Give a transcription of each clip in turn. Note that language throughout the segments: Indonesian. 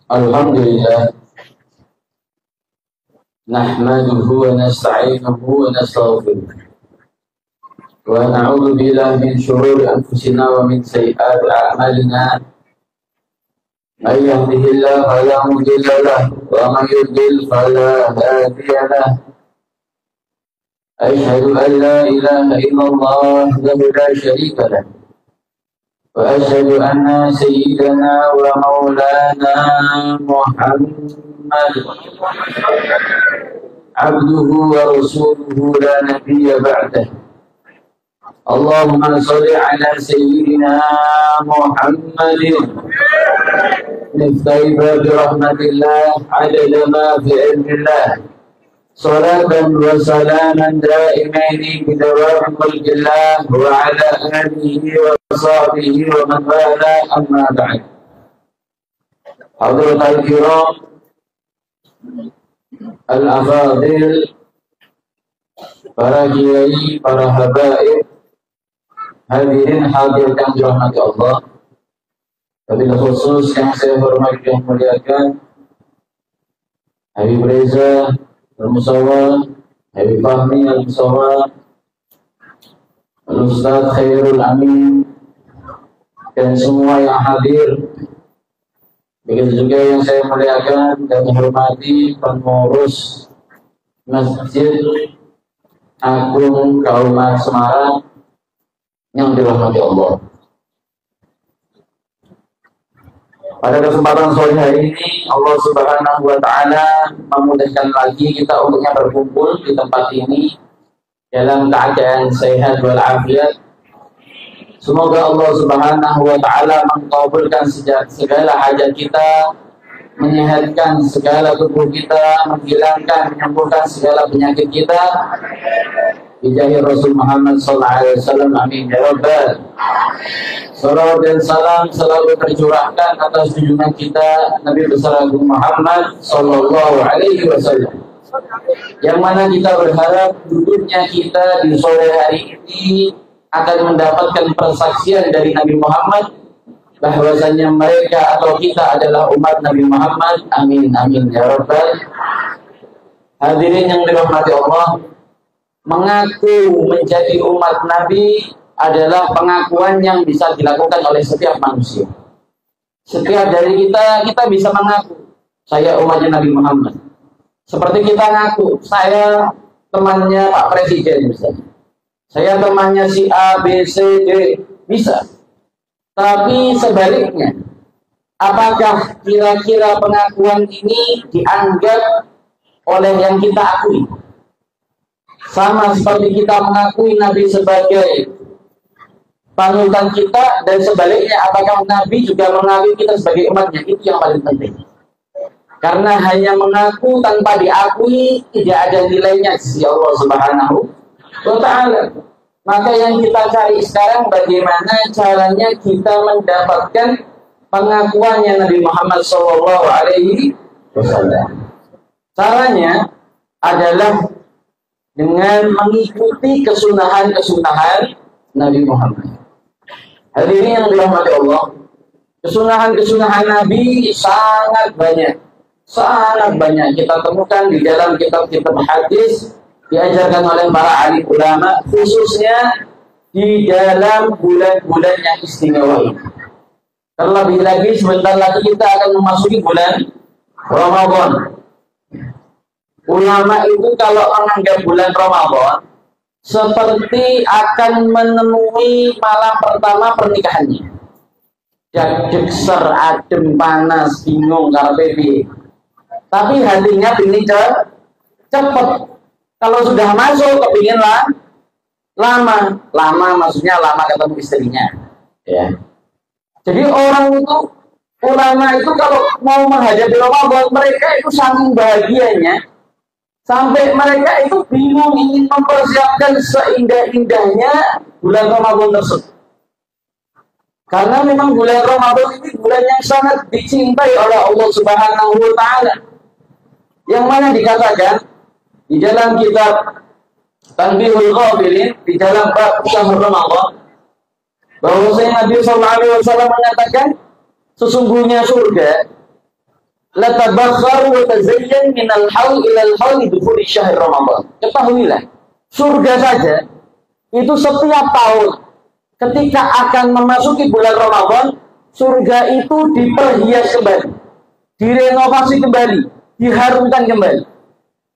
Alhamdulillah, nahmaduhu wa nasta'inuhu wa nastaghfiruh wa na'udzu billahi min shururi anfusina wa min sayyiati a'malina. May yahdihillahu fala mudilla lahu wa may yudlil fala hadiya lahu. Asyhadu an la ilaha illallah wahdahu la syarika lahu wa asyhadu anna sayyidana wa maulana Muhammad abduhu wa rasuluhu la nabiyya ba'dah. Allahumma shalli ala sayyidina Muhammadin miftahi babi rahmatillah adada ma fi ilmillah salatan wa salaman daimaini bidawami mulkillah wa ala alihi wa sahbihi wa man wala amma ba'd. Hadratul kiram al-afadil, para kiai, para habaib, hadirin hadirkan dirahmati Allah. Wabil khusus yang saya hormati dan muliakan Habib Reza Al-Musawa, Habib Fahmi Al-Musawa, Al-Ustaz Khairul Amin, dan semua yang hadir. Begitu juga yang saya muliakan dan hormati pengurus Masjid Agung Kauman Semarang yang dirahmati Allah. Pada kesempatan sore hari ini, Allah Subhanahu wa Ta'ala memudahkan lagi kita untuknya berkumpul di tempat ini dalam keadaan sehat walafiat. Semoga Allah Subhanahu wa Ta'ala mengabulkan segala hajat kita, menyehatkan segala tubuh kita, menghilangkan, menyembuhkan segala penyakit kita. Bijahi Rasul Muhammad sallallahu alaihi wasallam, amin ya rabbal. Salawat dan salam selalu tercurahkan atas junjungan kita Nabi besar Agung Muhammad sallallahu alaihi wasallam, yang mana kita berharap duduknya kita di sore hari ini akan mendapatkan persaksian dari Nabi Muhammad bahwasanya mereka atau kita adalah umat Nabi Muhammad, amin amin ya rabbal. Hadirin yang dirahmati Allah, mengaku menjadi umat Nabi adalah pengakuan yang bisa dilakukan oleh setiap manusia. Setiap dari kita bisa mengaku saya umatnya Nabi Muhammad. Seperti kita ngaku saya temannya Pak Presiden misalnya, saya temannya si A, B, C, D, bisa. Tapi sebaliknya, apakah kira-kira pengakuan ini dianggap oleh yang kita akui? Sama seperti kita mengakui Nabi sebagai panutan kita, dan sebaliknya apakah Nabi juga mengakui kita sebagai umatnya? Itu yang paling penting. Karena hanya mengaku tanpa diakui tidak ada nilainya di sisi Allah Subhanahu wa Ta'ala. Maka yang kita cari sekarang bagaimana caranya kita mendapatkan pengakuannya Nabi Muhammad sallallahu alaihi wasallam. Caranya adalah dengan mengikuti kesunahan-kesunahan Nabi Muhammad. Hadirin yang dirahmati Allah, kesunahan-kesunahan Nabi sangat banyak. Sangat banyak kita temukan di dalam kitab-kitab hadis diajarkan oleh para alim ulama, khususnya di dalam bulan-bulan yang istimewa ini. Terlebih lagi sebentar lagi kita akan memasuki bulan Ramadan. Ulama itu kalau menganggap bulan Ramadan seperti akan menemui malam pertama pernikahannya. Dekser, adem, panas, bingung, karpepi. Tapi hatinya pingin cepat. Kalau sudah masuk kepingin lama maksudnya lama ketemu istrinya. Ya. Jadi orang itu, ulama itu kalau mau menghadapi Ramadan, mereka itu saking bahagianya sampai mereka itu bingung ingin mempersiapkan seindah-indahnya bulan Ramadan tersebut. Karena memang bulan Ramadan ini bulan yang sangat dicintai oleh Allah Subhanahu wa Ta'ala. Yang mana dikatakan di dalam kitab Tanbihul Ghafilin, di dalam bab Syahrul Ramadan, bahwasanya Nabi sallallahu alaihi wasallam mengatakan sesungguhnya surga latabakhar wa tazayyan minal haul ilal haul dukhuli syahr Ramadan. Ketahuilah, surga saja itu setiap tahun ketika akan memasuki bulan Ramadan, surga itu diperhias kembali, direnovasi kembali, diharumkan kembali.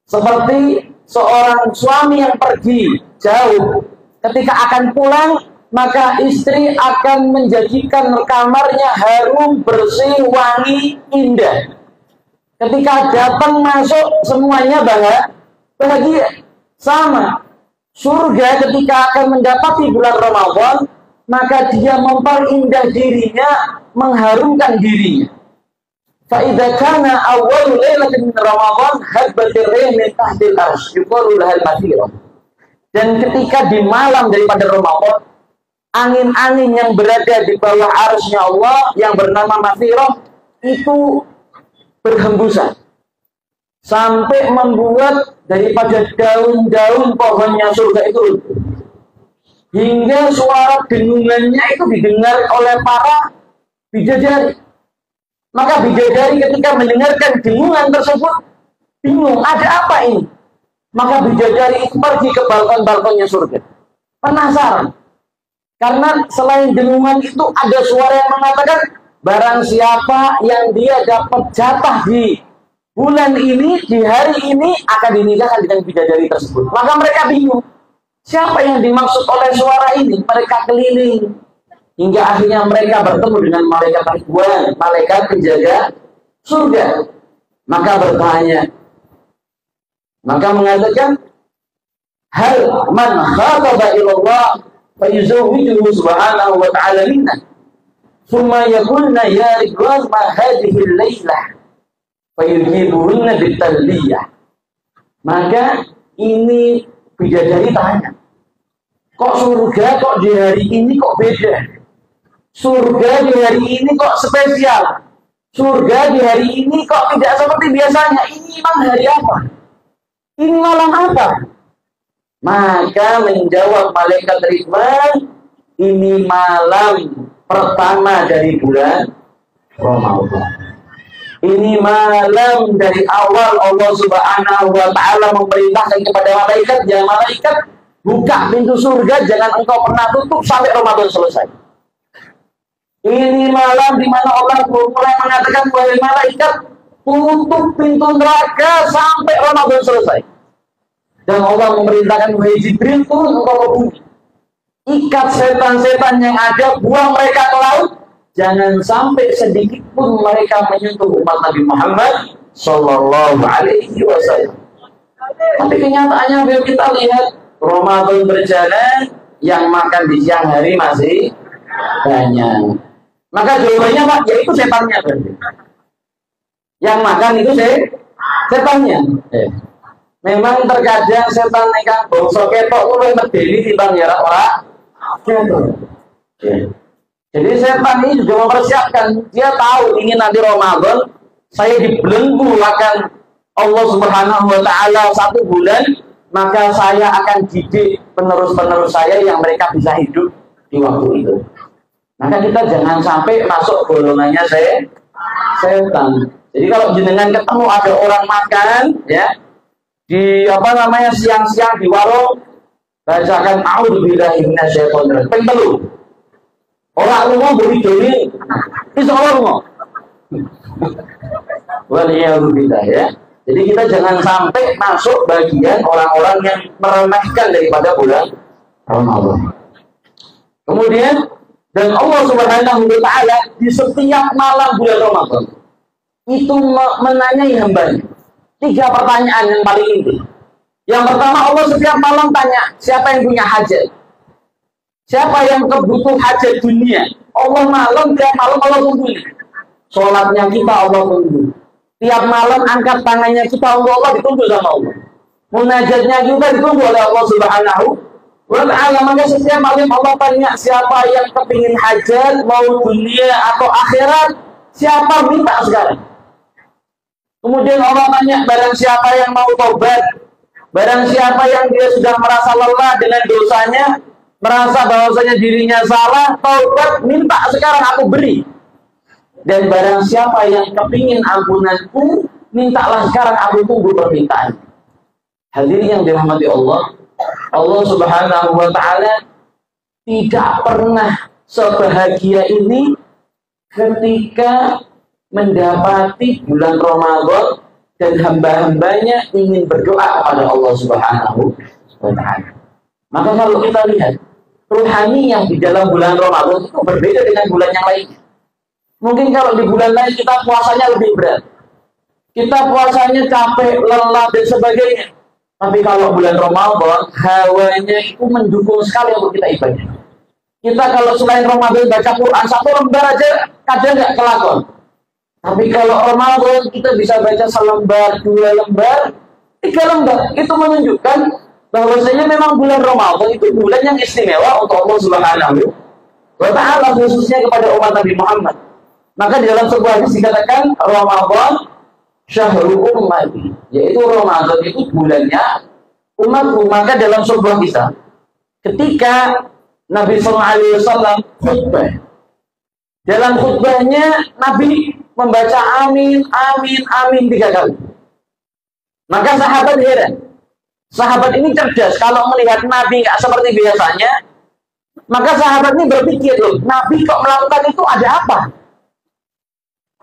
Seperti seorang suami yang pergi jauh, ketika akan pulang, maka istri akan menjadikan kamarnya harum, bersih, wangi, indah. Ketika datang masuk semuanya bahagia. Sama. Surga ketika akan mendapati bulan Ramadan, maka dia memperindah dirinya, mengharumkan dirinya. Fa idza kana awwalu lailatin min Ramadan habbatir rih min tahtil arsy yuqalu lahal mathira. Dan ketika di malam daripada Ramadan, angin-angin yang berada di bawah arsy Allah yang bernama mathira itu berhembusan sampai membuat daripada daun-daun pohonnya surga itu runtuh, hingga suara dengungannya itu didengar oleh para bidadari. Maka bidadari ketika mendengarkan dengungan tersebut bingung, ada apa ini? Maka bidadari itu pergi ke balkon-balkonnya surga, penasaran, karena selain dengungan itu ada suara yang mengatakan barang siapa yang dia dapat jatah di bulan ini, di hari ini, akan dinikahkan dengan bidadari tersebut. Maka mereka bingung, siapa yang dimaksud oleh suara ini? Mereka keliling, hingga akhirnya mereka bertemu dengan malaikat Ridwan, malaikat penjaga surga. Maka bertanya, maka mengatakan, hal man khataba ilallah fayuzawwijuhu subhanahu wa ta'ala minna. Thumma yakulna ya Ridwan ma hadhihi laylah fayujibuhunna bitalbiyah. Maka ini bidadari tanya, kok surga kok di hari ini kok beda? Surga di hari ini kok spesial? Surga di hari ini kok tidak seperti biasanya? Ini memang hari apa? Ini malam apa? Maka menjawab malaikat Ridwan, ini malam pertama dari bulan Ramadan. Ini malam dari awal Allah Subhanahu wa ta'ala memerintahkan kepada malaikat, ya malaikat, buka pintu surga, jangan engkau pernah tutup sampai Ramadan selesai. Ini malam di mana Allah mulai mengatakan, wahai malaikat, tutup pintu neraka sampai Ramadan selesai. Dan Allah memerintahkan, wahai Jibril, turun engkau ke bumi, ikat setan-setan yang ada, buang mereka ke laut, jangan sampai sedikit pun mereka menyentuh umat Nabi Muhammad Sallallahu Alaihi Wasallam. Tapi kenyataannya bila kita lihat Ramadan berjalan, yang makan di siang hari masih banyak. Maka jawabannya Pak, yaitu setannya berarti. Yang makan itu setannya. Memang terkadang setan nekan bangsa ketok kuwi medeni timbang ya ora. Jadi setan ini juga mempersiapkan, dia tahu ingin nanti Ramadan saya dibelenggu akan Allah Subhanahu wa ta'ala 1 bulan, maka saya akan didik penerus-penerus saya yang mereka bisa hidup di waktu itu. Maka kita jangan sampai masuk golongannya setan. Jadi kalau jenengan ketemu ada orang makan ya di siang-siang di warung, bacakan a'udzubillahi minasyaitonir rajim. Ping 3. Orang umum beri doni, insya Allah umum. Waliyahulillah ya. Jadi kita jangan sampai masuk bagian orang-orang yang meremehkan daripada bulan Ramadan. Kemudian, dan Allah Subhanahu wa ta'ala di setiap malam bulan Ramadan itu menanyai hambanya 3 pertanyaan yang paling inti. Yang pertama, Allah setiap malam tanya, siapa yang punya hajat? Siapa yang kebutuh hajat dunia? Allah malam, tiap malam Allah tunggu. Sholatnya kita Allah tunggu. Tiap malam angkat tangannya kita Allah ditunggu sama Allah. Munajatnya juga ditunggu oleh Allah Subhanahu wa ta'ala. Maka setiap malam Allah tanya, siapa yang kepingin hajat, mau dunia atau akhirat, siapa minta sekarang. Kemudian Allah tanya, barang siapa yang mau tobat, barang siapa yang dia sudah merasa lelah dengan dosanya, merasa bahwasanya dirinya salah, taubat, minta sekarang aku beri. Dan barang siapa yang kepingin ampunanku, mintalah sekarang, aku tunggu permintaan. Hadirin yang dirahmati Allah, Allah Subhanahu wa Ta'ala tidak pernah sebahagia ini ketika mendapati bulan Ramadan dan hamba-hambanya ingin berdoa kepada Allah Subhanahu wa Ta'ala. Maka kalau kita lihat ruhaniyah di dalam bulan Ramadan itu berbeda dengan bulan yang lainnya. Mungkin kalau di bulan lain kita puasanya lebih berat, kita puasanya capek, lelah dan sebagainya. Tapi kalau bulan Ramadan hawanya itu mendukung sekali untuk kita ibadah. Kita kalau selain Ramadan baca Quran 1 lembar aja kadang nggak kelakon. Tapi kalau Ramadan kita bisa baca 1 lembar, 2 lembar, 3 lembar. Itu menunjukkan bahwasanya memang bulan Ramadan itu bulan yang istimewa untuk Allah Subhanahu wa Ta'ala, khususnya kepada umat Nabi Muhammad. Maka di dalam sebuah hadis dikatakan Ramadan syahrul ummati, yaitu Ramadan itu bulannya umatku. Maka dalam sebuah kisah ketika Nabi SAW khutbah, dalam khutbahnya Nabi membaca amin, amin, amin 3 kali. Maka sahabat heran. Sahabat ini cerdas, kalau melihat Nabi nggak seperti biasanya, maka sahabat ini berpikir, loh, Nabi kok melakukan itu ada apa?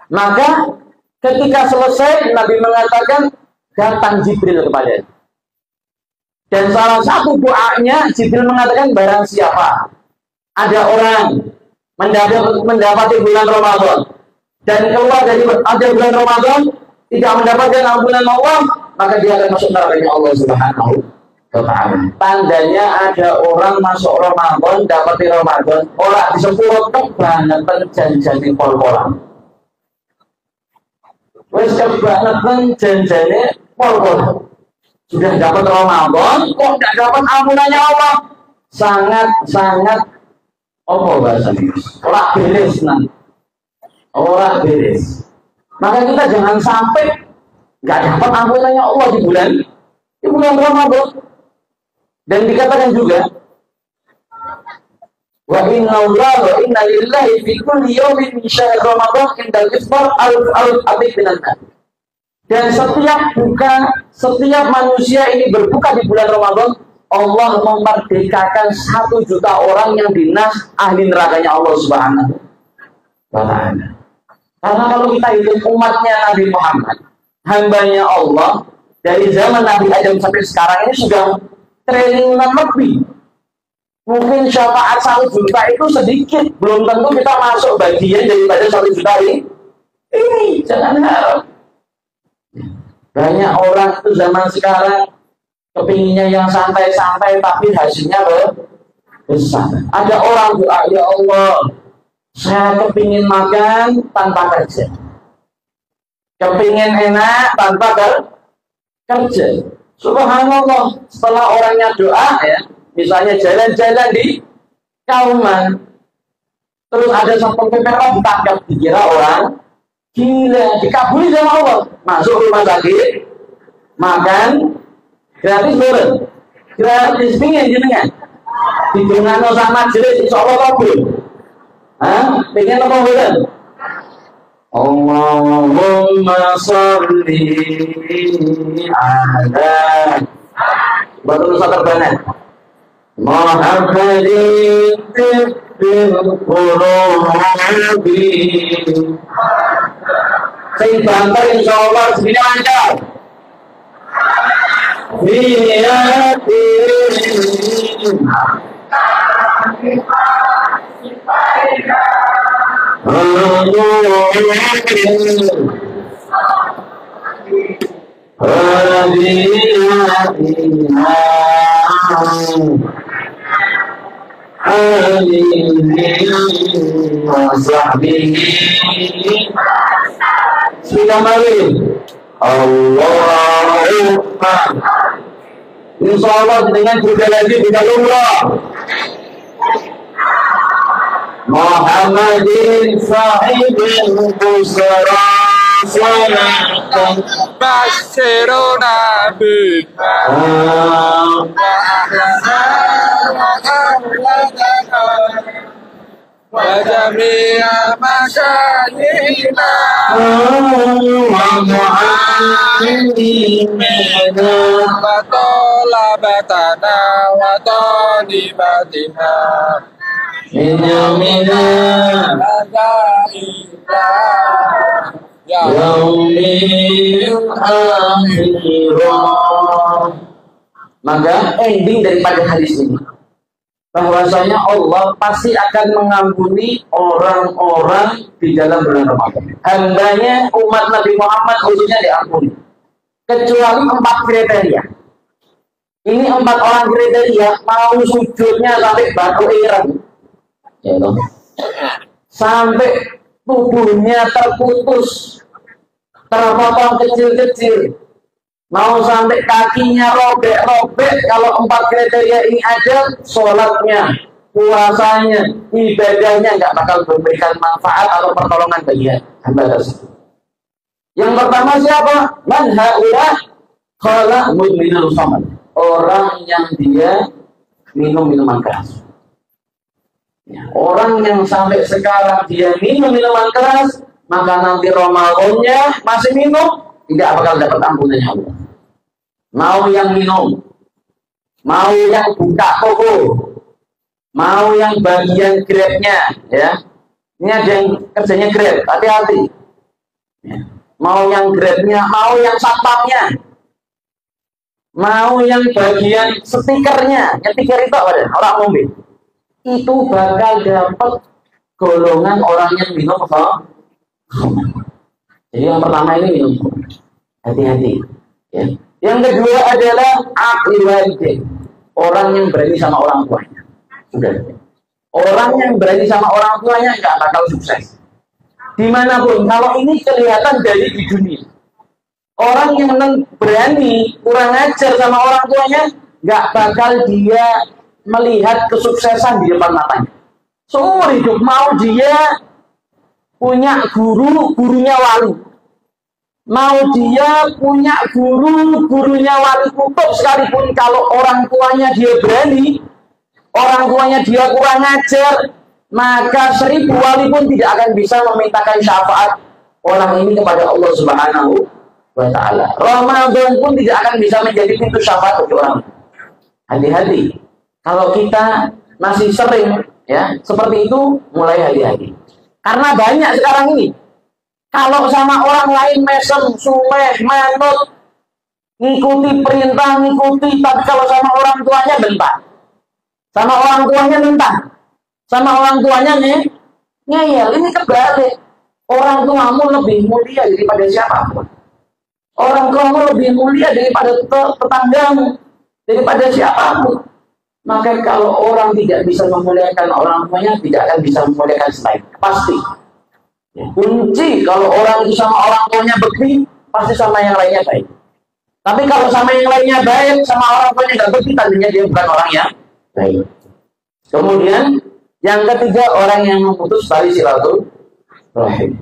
Maka ketika selesai, Nabi mengatakan, datang Jibril kepadanya. Dan salah satu doanya, Jibril mengatakan, barang siapa ada orang mendapati bulan Ramadan dan keluar dari ada bulan Ramadan tidak mendapatkan ampunan Allah, maka dia akan masuk neraka Allah Subhanahu wa Ta'ala. Tandanya ada orang masuk Ramadan, dapati Ramadan, orang disepuluh kebangetan janjani pol-polan. Wes kebangetan janjane pol-polan. Sudah dapat Ramadan, kok tidak dapat ampunannya Allah? Sangat-sangat apa bahasanya? Ora beres nanti. Ora beres. Maka kita jangan sampai nggak dapat ampunannya Allah di bulan Ramadan. Dan dikatakan juga, wa inna Allah wa inna lillahi fi kulli yawmin min syahr Ramadan indal iftar al-abid minan nar. Dan setiap manusia ini berbuka di bulan Ramadan, Allah memerdekakan 1 juta orang yang dinas ahli nerakanya Allah Subhanahu wa Ta'ala. Karena kalau kita hitung umatnya Nabi Muhammad, hambanya Allah, dari zaman Nabi Adam sampai sekarang ini sudah triliunan lebih. Mungkin syafaat 1 juta itu sedikit, belum tentu kita masuk bagian daripada 1 juta ini. Jangan harap. Banyak orang itu zaman sekarang kepinginnya yang santai-santai tapi hasilnya besar. Ada orang doa, ya Allah, saya kepingin makan tanpa kerja, kepingin enak tanpa kerja. Subhanallah, setelah orangnya doa ya, misalnya jalan-jalan di Kauman, terus ada satpol PP ditangkap, dikira orang gila, dikabuli sama Allah, masuk rumah sakit, makan gratis, turun gratis, pingin jenengan didungan sama jelis, insya Allah kabul. Pengen apa bulan? Allahumma sholli ala baru nusa terbanan Muhammadin bil qulubi. Sing banter insyaallah segini lancar. Allahumma insyaallah dengan juga lagi bisa lumrah Muhammadin sahibul busara salatan basyiruna bina وجميع مشايخنا ومعلمينا وطلبتنا وطالباتنا من يومنا هذا إلى يوم الآخر. Maka ending daripada hadis ini bahwasanya Allah pasti akan mengampuni orang-orang di dalam bulan Ramadan. Hambanya umat Nabi Muhammad khususnya diampuni, kecuali 4 kriteria. Ini 4 orang kriteria, mau sujudnya sampai batu ireng, ya, sampai tubuhnya terputus, terpotong kecil-kecil, mau sampai kakinya robek-robek. Kalau 4 kriteria ini ada, sholatnya, puasanya, ibadahnya nggak bakal memberikan manfaat atau pertolongan bagi hamba tersebut. Yang pertama siapa? Man ha'ulah khala mudminul khamr, orang yang dia minum minuman keras. Ya, orang yang sampai sekarang dia minum minuman keras, maka nanti Ramadannya masih minum, tidak bakal dapat ampunannya Allah. Mau yang minum, mau yang buka toko, mau yang bagian grabnya, ya. Ini ada yang kerjanya grab, hati-hati. Ya. Mau yang grabnya, mau yang satpamnya, mau yang bagian stikernya. Stiker itu apa? Orang mobil. Itu bakal dapat golongan orang yang minum khamr. Jadi yang pertama ini minum, hati-hati, ya. Yang kedua adalah aqli walidain, orang yang berani sama orang tuanya. Sudah, orang yang berani sama orang tuanya nggak bakal sukses dimanapun. Kalau ini kelihatan dari di dunia, orang yang berani kurang ajar sama orang tuanya, nggak bakal dia melihat kesuksesan di depan matanya. Seumur hidup mau dia punya guru, gurunya wali. Mau dia punya guru, gurunya wali kutub, sekalipun kalau orang tuanya dia berani, orang tuanya dia kurang ajar, maka 1000 wali pun tidak akan bisa memintakan syafaat orang ini kepada Allah Subhanahu wa Ta'ala. Ramadan pun tidak akan bisa menjadi pintu syafaat bagi orang. Hati-hati. Kalau kita masih sering, ya, seperti itu, mulai hati-hati. Karena banyak sekarang ini, kalau sama orang lain mesem, suleh, manut, ngikuti perintah, ngikuti, tapi kalau sama orang tuanya bentar, sama orang tuanya bentar, sama orang tuanya ngeyel. Ini kebalik. Orang tuamu lebih mulia daripada siapapun. Orang tuamu lebih mulia daripada tetanggamu, daripada siapapun. Maka kalau orang tidak bisa memuliakan orang tuanya, tidak akan bisa memuliakan selain. Pasti. Kunci kalau orang itu sama orang tuanya bekti, pasti sama yang lainnya baik. Tapi kalau sama yang lainnya baik, sama orang tuanya nggak bekti, tandanya dia bukan orang yang baik. Kemudian yang ketiga, orang yang memutus tali silaturahim.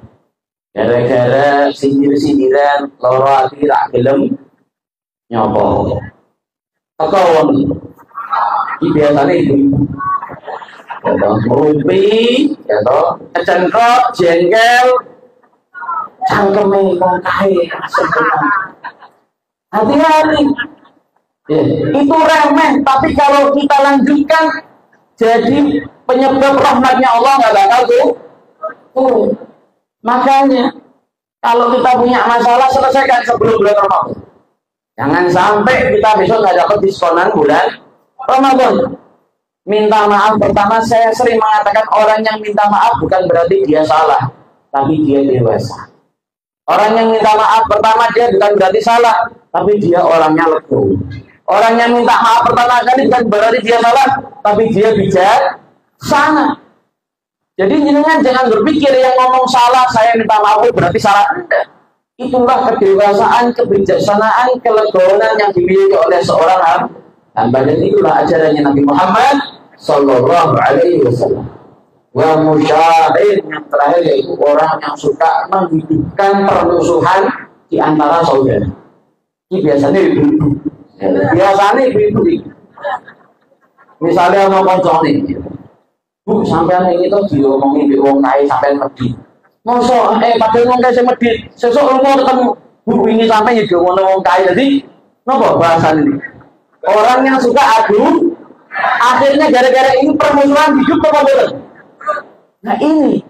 Gara-gara sindir-sindiran, loro ati rak gelem nyopo. Tekon. Iki biasane ibu-ibu. Merumpi, ya toh, kecengkok, jengkel, cangkeme kongkahe, hati-hati. Ya, itu remeh, tapi kalau kita lanjutkan, jadi penyebab rahmatnya Allah nggak bakal turun. Makanya, kalau kita punya masalah, selesaikan sebelum bulan Ramadan. Jangan sampai kita besok nggak dapat diskonan bulan Ramadan. Minta maaf pertama, saya sering mengatakan orang yang minta maaf bukan berarti dia salah, tapi dia dewasa. Orang yang minta maaf pertama dia bukan berarti salah, tapi dia orangnya legowo. Orang yang minta maaf pertama kali bukan berarti dia salah, tapi dia bijaksana. Jadi jangan berpikir yang ngomong salah, saya minta maaf berarti salah. Enggak. Itulah kedewasaan, kebijaksanaan, kelegowoan yang dimiliki oleh seorang hamba, dan itulah ajarannya Nabi Muhammad Sallallahu Alaihi Wasallam. Wa musyahid, yang terakhir yaitu orang yang suka menghidupkan permusuhan di antara saudara. Ini biasanya ibu-ibu. Biasanya ibu-ibu. Misalnya mau koncone, Bu, sampean ini tuh diomongi mbek wong kae sampean medhit. Mosok padahal wong kae sing medhit, sesuk lunga ketemu bu ini sampai ya ngono wong kae. Jadi napa bahasan ini? Orang yang suka adu akhirnya gara-gara ini permusuhan hidup apa betul? Nah ini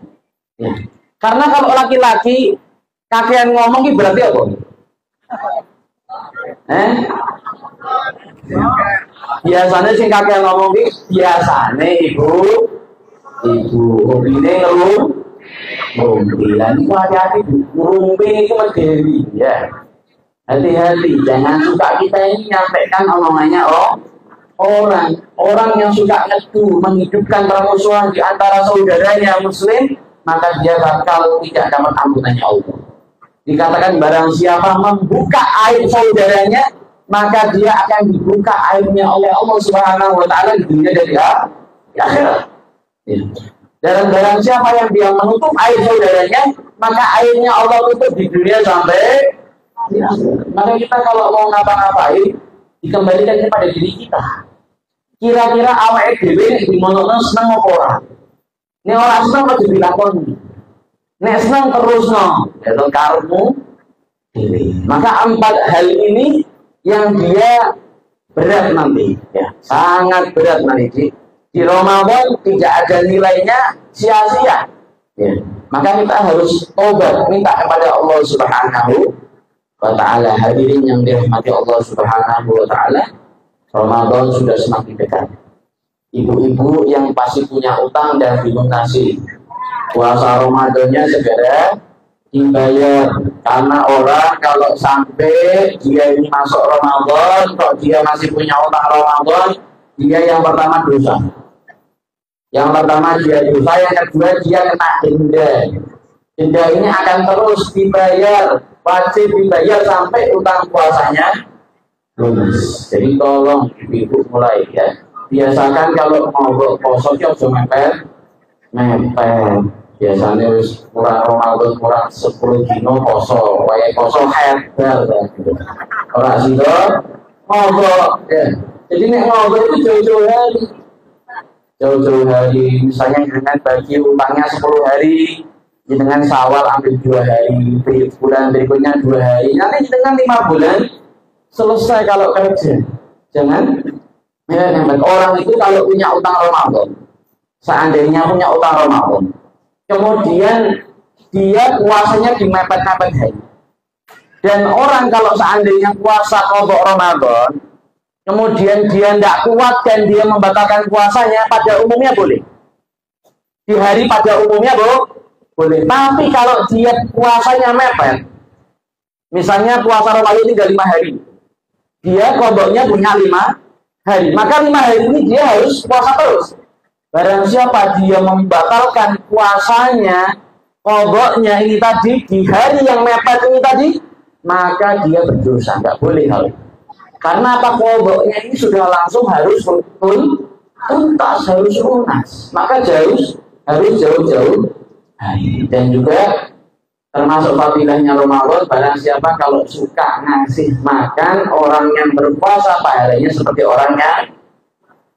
ya. Karena kalau laki-laki kakean ngomong ini berarti apa? Biasanya sing kakean ngomong ini biasanya ibu hobinya ngeluh ngombe. Lah niku hati-hati ngombe itu medeni ya. Hati-hati jangan suka kita ini nyampaikan omongannya orang yang suka ngedu menghidupkan permusuhan di antara saudaranya muslim, maka dia bakal tidak dapat ampunannya Allah. Dikatakan barang siapa membuka aib saudaranya, maka dia akan dibuka aibnya oleh Allah Subhanahu wa taala di dunia dan di akhirat. Ya. Dan barang siapa yang dia menutup aib saudaranya, maka aibnya Allah tutup di dunia sampai di akhirat. Maka kita kalau mau ngapa-ngapain, dikembalikan kepada diri kita. Kira-kira awake dhewe di monono seneng apa ora? Nek ora seneng kok dilakoni. Nek seneng terusno, ya karepmu dhewe. Maka 4 hal ini yang dia berat nanti, ya, sangat berat nanti. Di Ramadan tidak ada nilainya, sia-sia. Ya. Maka kita harus tobat, minta kepada Allah Subhanahu wa taala. Hadirin yang dirahmati Allah Subhanahu wa taala, Ramadan sudah semakin dekat. Ibu-ibu yang pasti punya utang dan dilunasi, puasa Ramadannya segera dibayar. Karena orang kalau sampai dia ini masuk Ramadan, kok dia masih punya utang Ramadan, dia yang pertama dosa. Yang pertama dia dosa, yang kedua dia kena denda. Denda ini akan terus dibayar, wajib dibayar sampai utang puasanya lunas. Jadi tolong ibu mulai ya, biasakan kalau mau poso aja mepet. Biasanya wis kurang Ramadan kurang 10 dino poso, wae poso hebat gitu. Ora sida ngobrol ya. Jadi nek ngobrol itu jauh-jauh hari. Jauh-jauh hari, misalnya dengan bagi utangnya 10 hari, dengan Syawal ambil 2 hari, bulan berikutnya 2 hari, nanti dengan 5 bulan selesai kalau kerja. Jangan orang itu kalau punya utang Ramadan, seandainya punya utang Ramadan, kemudian dia puasanya di mepet-mepet hari. Dan orang kalau seandainya puasa kelompok Ramadan, kemudian dia tidak kuat dan dia membatalkan puasanya, pada umumnya boleh. Di hari pada umumnya boleh. Tapi kalau dia puasanya mepet, misalnya puasa Ramadan tinggal 5 hari, dia kelompoknya punya 5 hari, maka 5 hari ini dia harus puasa terus. Barang siapa dia membatalkan puasanya, kodoknya ini tadi, di hari yang mepet ini tadi, maka dia berdosa, nggak boleh hal. Karena apa? Kodoknya ini sudah langsung harus tuntas, harus lunas. Maka harus jauh-jauh hari. Dan juga termasuk fadilahnya Ramadan, barang siapa kalau suka ngasih makan orang yang berpuasa, pahalanya seperti orang yang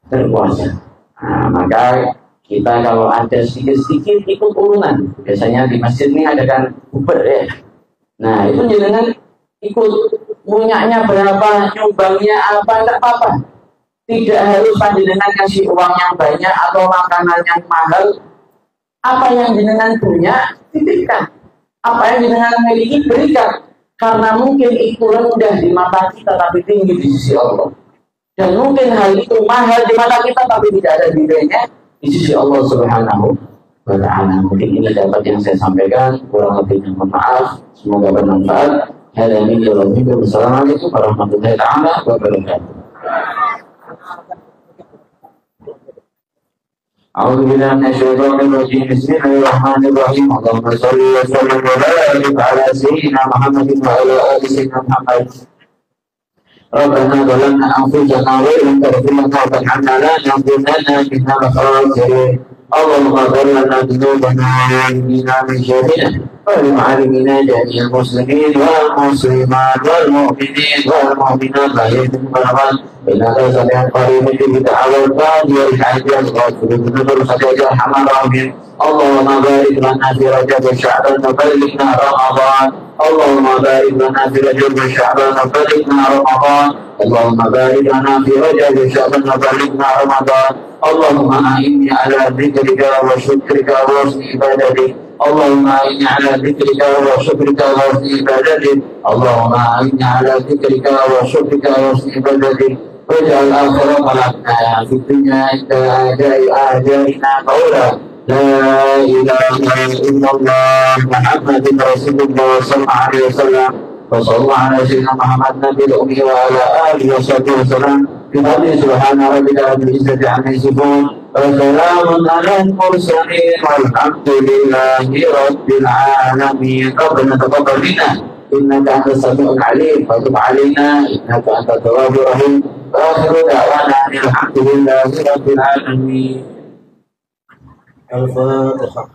berpuasa. Nah, maka kita kalau ada sedikit-sedikit ikut urunan. Biasanya di masjid ini adakan buber ya. Nah itu jenengan ikut punyanya berapa, nyumbangnya apa, enggak apa-apa. Tidak harus panjenengan kasih uang yang banyak atau makanan yang mahal. Apa yang jenengan punya, titipkan. Apa yang jenengan miliki, berikan. Karena mungkin itu rendah di mata kita tapi tinggi di sisi Allah. Dan mungkin hal itu mahal di mata kita tapi tidak ada nilainya di sisi Allah Subhanahu wa ta'ala. Mungkin ini dapat yang saya sampaikan, kurang lebihnya mohon maaf, semoga bermanfaat. Assalamualaikum warahmatullahi wabarakatuh. A'udzu billahi minasyaitonir rajim. Bismillahirrahmanirrahim. Allahumma shalli wa sallim wa barik ala sayyidina Muhammadin wa ala ali sayyidina Muhammad. ربنا ظلمنا أنفسنا وإن تغفر لنا وترحمنا لنكونن من الخاسرين اللهم اغفر لنا ذنوبنا وإنا من شرنا ولمعلمنا جميع المسلمين والمسلمات والمؤمنين والمؤمنات لا يتم بلغان إنك سميع قريب في دعوات يرجع الغافل بنظر خديجة الرحمن الرحيم اللهم بارك لنا في رجب شعبان وبلغنا رمضان اللهم بارك لنا في رجب شعبان وبلغنا رمضان اللهم بارك لنا في رجب شعبان وبلغنا رمضان اللهم أعني على ذكرك وشكرك وحسن عبادتك اللهم أعني على ذكرك وشكرك وحسن عبادتك اللهم أعني على ذكرك وشكرك وحسن عبادتك واجعل آخر طلبنا في الدنيا عند أعدائنا قولا لا إله إلا الله محمد رسول الله صلى الله عليه وسلم وصلى الله على سيدنا محمد نبي الأمي وعلى آله وصحبه وسلم بفضل سبحان ربك رب العزة عما يصفون وسلام على المرسلين والحمد لله رب العالمين ربنا تقبل منا إنك أنت السميع العليم وتب علينا إنك أنت التواب الرحيم وآخر دعوانا أن الحمد لله رب العالمين. الفاتحة.